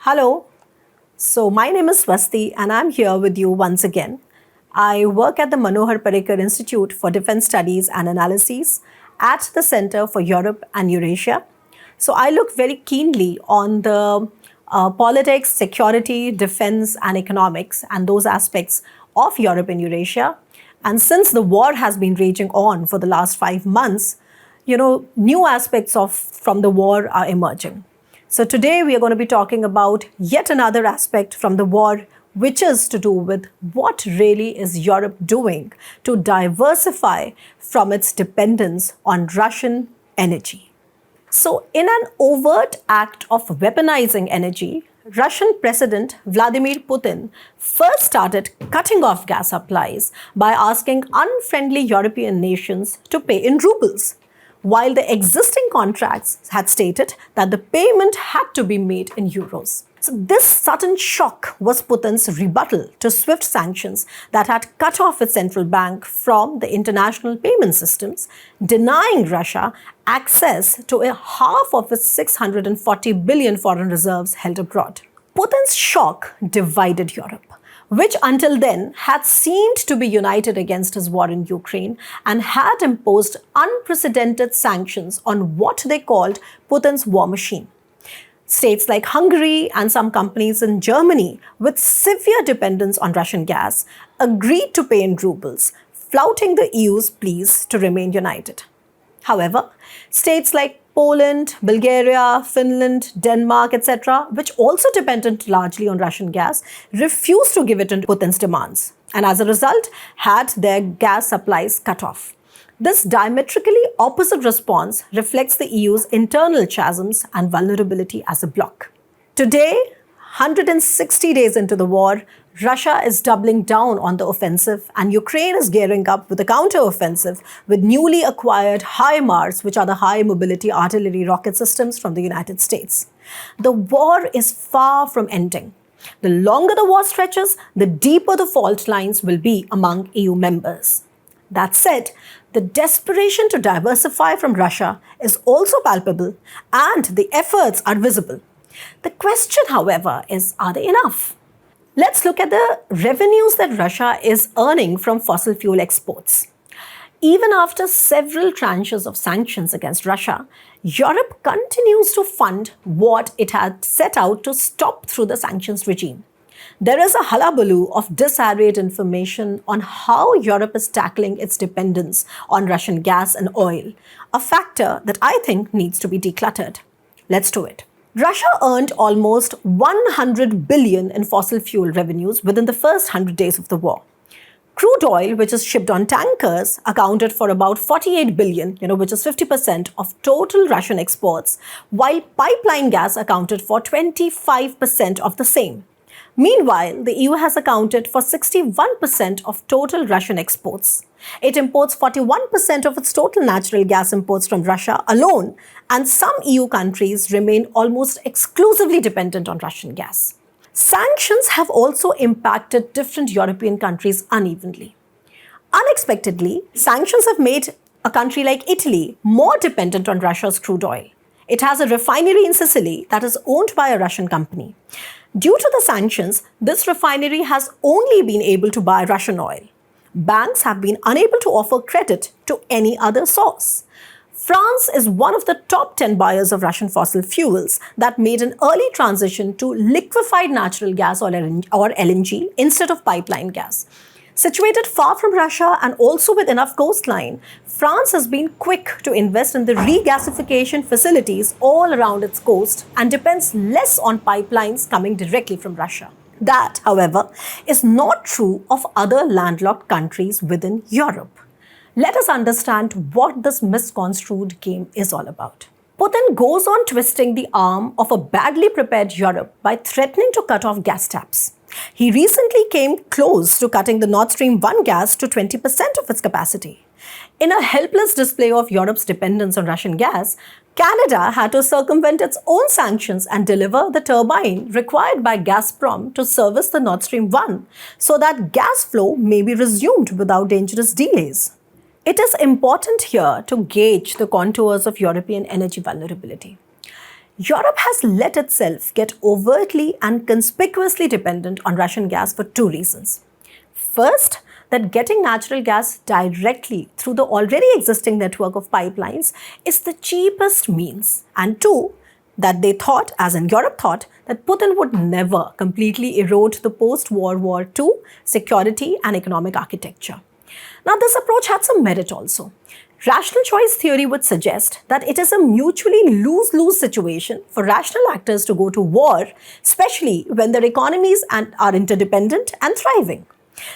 Hello. So my name is Swasti and I'm here with you once again. I work at the Manohar Parrikar Institute for Defense Studies and Analyses at the Center for Europe and Eurasia. So I look very keenly on the politics, security, defense and economics and those aspects of Europe and Eurasia. And since the war has been raging on for the last 5 months, new aspects from the war are emerging. So today we are going to be talking about yet another aspect from the war, which is to do with what really is Europe doing to diversify from its dependence on Russian energy. So in an overt act of weaponizing energy, Russian President Vladimir Putin first started cutting off gas supplies by asking unfriendly European nations to pay in rubles, while the existing contracts had stated that the payment had to be made in euros. So this sudden shock was Putin's rebuttal to swift sanctions that had cut off its central bank from the international payment systems, denying Russia access to a half of its 640 billion foreign reserves held abroad. Putin's shock divided Europe, which until then had seemed to be united against his war in Ukraine and had imposed unprecedented sanctions on what they called Putin's war machine. States like Hungary and some companies in Germany with severe dependence on Russian gas agreed to pay in rubles, flouting the EU's pleas to remain united. However, states like Poland, Bulgaria, Finland, Denmark, etc., which also depended largely on Russian gas, refused to give it in Putin's demands, and as a result, had their gas supplies cut off. This diametrically opposite response reflects the EU's internal chasms and vulnerability as a bloc. Today, 160 days into the war, Russia is doubling down on the offensive and Ukraine is gearing up with a counter-offensive with newly acquired HIMARS, which are the high-mobility artillery rocket systems from the United States. The war is far from ending. The longer the war stretches, the deeper the fault lines will be among EU members. That said, the desperation to diversify from Russia is also palpable and the efforts are visible. The question, however, is, are they enough? Let's look at the revenues that Russia is earning from fossil fuel exports. Even after several tranches of sanctions against Russia, Europe continues to fund what it had set out to stop through the sanctions regime. There is a hullabaloo of disarrayed information on how Europe is tackling its dependence on Russian gas and oil, a factor that I think needs to be decluttered. Let's do it. Russia earned almost 100 billion in fossil fuel revenues within the first 100 days of the war. Crude oil, which is shipped on tankers, accounted for about 48 billion, which is 50% of total Russian exports, while pipeline gas accounted for 25% of the same. Meanwhile, the EU has accounted for 61% of total Russian exports. It imports 41% of its total natural gas imports from Russia alone, and some EU countries remain almost exclusively dependent on Russian gas. Sanctions have also impacted different European countries unevenly. Unexpectedly, sanctions have made a country like Italy more dependent on Russia's crude oil. It has a refinery in Sicily that is owned by a Russian company. Due to the sanctions, this refinery has only been able to buy Russian oil. Banks have been unable to offer credit to any other source. France is one of the top 10 buyers of Russian fossil fuels that made an early transition to liquefied natural gas or LNG instead of pipeline gas. Situated far from Russia and also with enough coastline, France has been quick to invest in the regasification facilities all around its coast and depends less on pipelines coming directly from Russia. That, however, is not true of other landlocked countries within Europe. Let us understand what this misconstrued game is all about. Putin goes on twisting the arm of a badly prepared Europe by threatening to cut off gas taps. He recently came close to cutting the Nord Stream 1 gas to 20% of its capacity. In a helpless display of Europe's dependence on Russian gas, Canada had to circumvent its own sanctions and deliver the turbine required by Gazprom to service the Nord Stream 1 so that gas flow may be resumed without dangerous delays. It is important here to gauge the contours of European energy vulnerability. Europe has let itself get overtly and conspicuously dependent on Russian gas for two reasons. First, that getting natural gas directly through the already existing network of pipelines is the cheapest means. And two, that they thought, as in Europe thought, that Putin would never completely erode the post-World War II security and economic architecture. Now, this approach had some merit also. Rational choice theory would suggest that it is a mutually lose-lose situation for rational actors to go to war, especially when their economies are interdependent and thriving.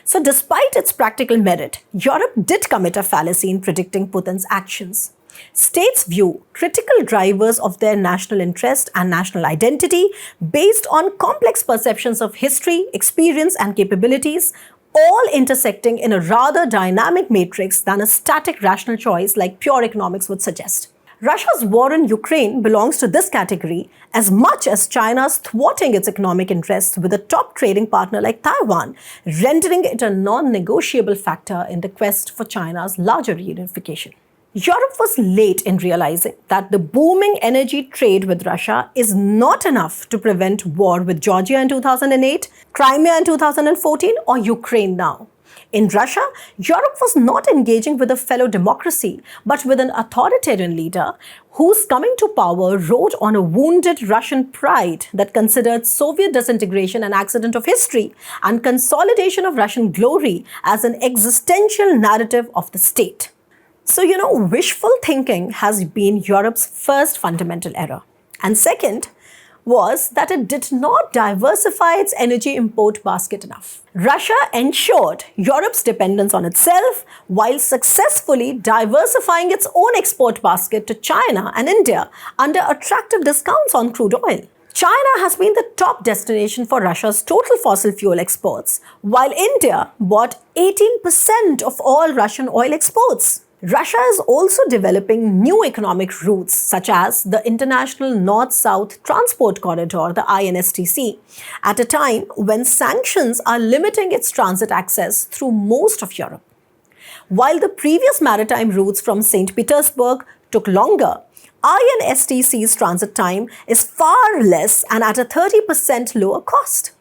So despite its practical merit, Europe did commit a fallacy in predicting Putin's actions. States view critical drivers of their national interest and national identity based on complex perceptions of history, experience, and capabilities, all intersecting in a rather dynamic matrix than a static rational choice like pure economics would suggest. Russia's war in Ukraine belongs to this category as much as China's thwarting its economic interests with a top trading partner like Taiwan, rendering it a non-negotiable factor in the quest for China's larger reunification. Europe was late in realizing that the booming energy trade with Russia is not enough to prevent war with Georgia in 2008, Crimea in 2014, or Ukraine now. In Russia, Europe was not engaging with a fellow democracy, but with an authoritarian leader whose coming to power rode on a wounded Russian pride that considered Soviet disintegration an accident of history and consolidation of Russian glory as an existential narrative of the state. So, wishful thinking has been Europe's first fundamental error. And second was that it did not diversify its energy import basket enough. Russia ensured Europe's dependence on itself while successfully diversifying its own export basket to China and India under attractive discounts on crude oil. China has been the top destination for Russia's total fossil fuel exports, while India bought 18% of all Russian oil exports. Russia is also developing new economic routes such as the International North-South Transport Corridor, the INSTC, at a time when sanctions are limiting its transit access through most of Europe. While the previous maritime routes from St. Petersburg took longer, INSTC's transit time is far less and at a 30% lower cost.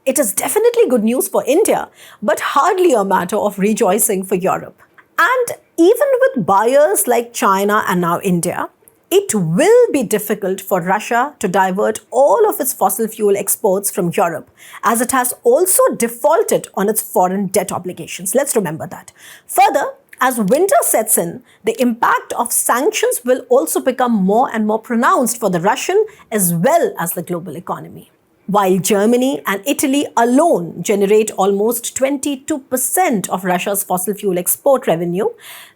It is definitely good news for India, but hardly a matter of rejoicing for Europe. And even with buyers like China and now India, it will be difficult for Russia to divert all of its fossil fuel exports from Europe, as it has also defaulted on its foreign debt obligations. Let's remember that. Further, as winter sets in, the impact of sanctions will also become more and more pronounced for the Russian as well as the global economy. While Germany and Italy alone generate almost 22% of Russia's fossil fuel export revenue,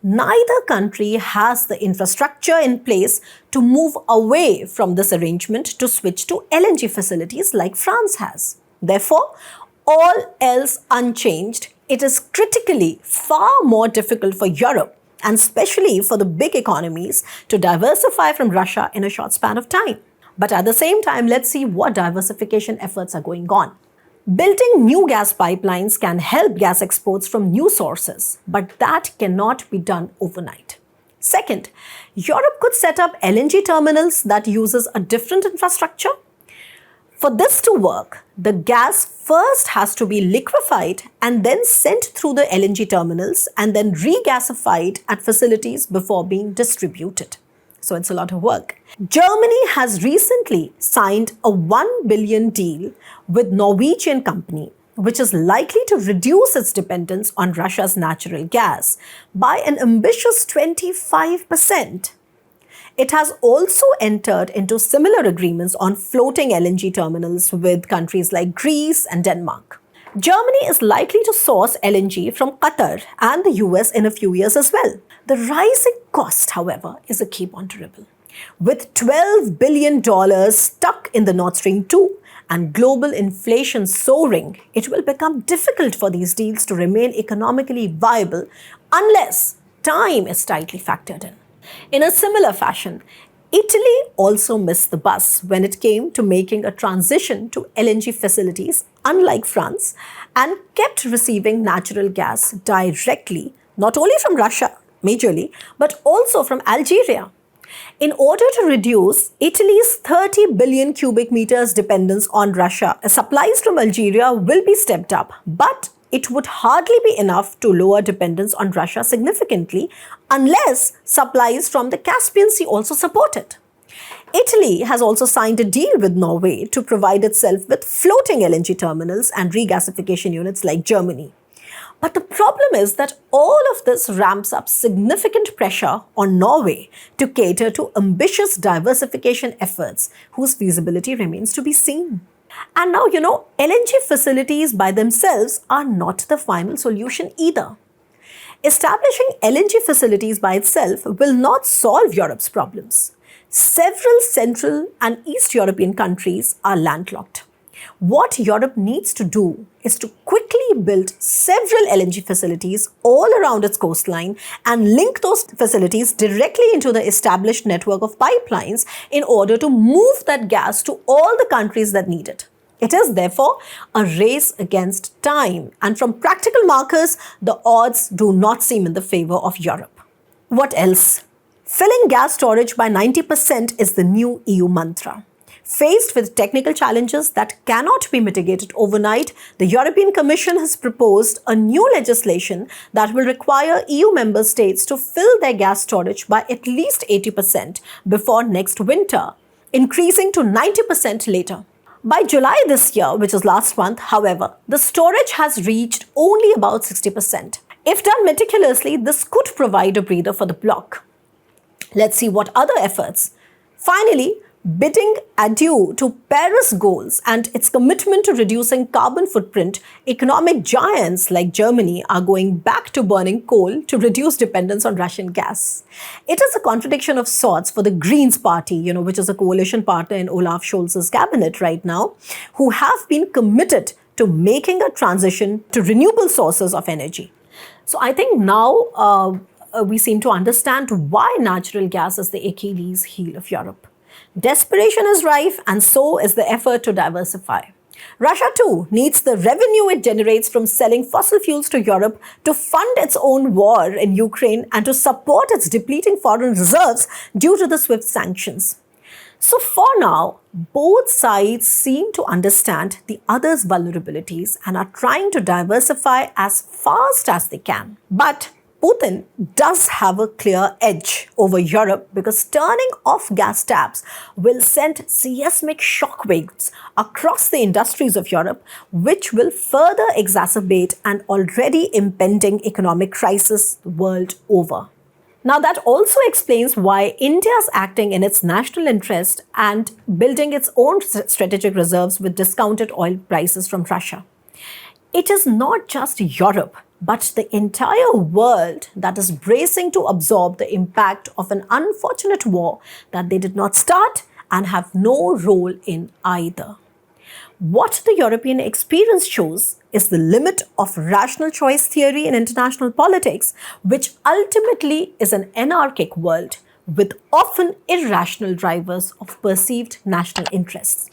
neither country has the infrastructure in place to move away from this arrangement to switch to LNG facilities like France has. Therefore, all else unchanged, it is critically far more difficult for Europe, and especially for the big economies, to diversify from Russia in a short span of time. But at the same time, let's see what diversification efforts are going on. Building new gas pipelines can help gas exports from new sources, but that cannot be done overnight. Second, Europe could set up LNG terminals that uses a different infrastructure. For this to work, the gas first has to be liquefied and then sent through the LNG terminals and then regasified at facilities before being distributed. So it's a lot of work. Germany has recently signed a 1 billion deal with Norwegian company, which is likely to reduce its dependence on Russia's natural gas by an ambitious 25%. It has also entered into similar agreements on floating LNG terminals with countries like Greece and Denmark. Germany is likely to source LNG from Qatar and the US in a few years as well. The rising cost, however, is a key ponderable. With $12 billion stuck in the Nord Stream 2 and global inflation soaring, it will become difficult for these deals to remain economically viable unless time is tightly factored in. In a similar fashion, Italy also missed the bus when it came to making a transition to LNG facilities, unlike France, and kept receiving natural gas directly, not only from Russia, majorly, but also from Algeria. In order to reduce Italy's 30 billion cubic meters dependence on Russia, supplies from Algeria will be stepped up, but it would hardly be enough to lower dependence on Russia significantly unless supplies from the Caspian Sea also support it. Italy has also signed a deal with Norway to provide itself with floating LNG terminals and regasification units like Germany. But the problem is that all of this ramps up significant pressure on Norway to cater to ambitious diversification efforts whose feasibility remains to be seen. And now, LNG facilities by themselves are not the final solution either. Establishing LNG facilities by itself will not solve Europe's problems. Several Central and East European countries are landlocked. What Europe needs to do is to quickly build several LNG facilities all around its coastline and link those facilities directly into the established network of pipelines in order to move that gas to all the countries that need it. It is therefore a race against time, and from practical markers, the odds do not seem in the favor of Europe. What else? Filling gas storage by 90% is the new EU mantra. Faced with technical challenges that cannot be mitigated overnight, the European Commission has proposed a new legislation that will require EU member states to fill their gas storage by at least 80% before next winter, increasing to 90% later. By July this year, which is last month, however, the storage has reached only about 60%. If done meticulously, this could provide a breather for the bloc. Let's see what other efforts. Finally, bidding adieu to Paris goals and its commitment to reducing carbon footprint, economic giants like Germany are going back to burning coal to reduce dependence on Russian gas. It is a contradiction of sorts for the Greens party, which is a coalition partner in Olaf Scholz's cabinet right now, who have been committed to making a transition to renewable sources of energy. So I think now we seem to understand why natural gas is the Achilles heel of Europe. Desperation is rife, and so is the effort to diversify. Russia too needs the revenue it generates from selling fossil fuels to Europe to fund its own war in Ukraine and to support its depleting foreign reserves due to the SWIFT sanctions. So for now, both sides seem to understand the other's vulnerabilities and are trying to diversify as fast as they can. But Putin does have a clear edge over Europe because turning off gas taps will send seismic shockwaves across the industries of Europe, which will further exacerbate an already impending economic crisis the world over. Now, that also explains why India is acting in its national interest and building its own strategic reserves with discounted oil prices from Russia. It is not just Europe, but the entire world that is bracing to absorb the impact of an unfortunate war that they did not start and have no role in either. What the European experience shows is the limit of rational choice theory in international politics, which ultimately is an anarchic world with often irrational drivers of perceived national interests.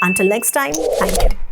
Until next time, thank you.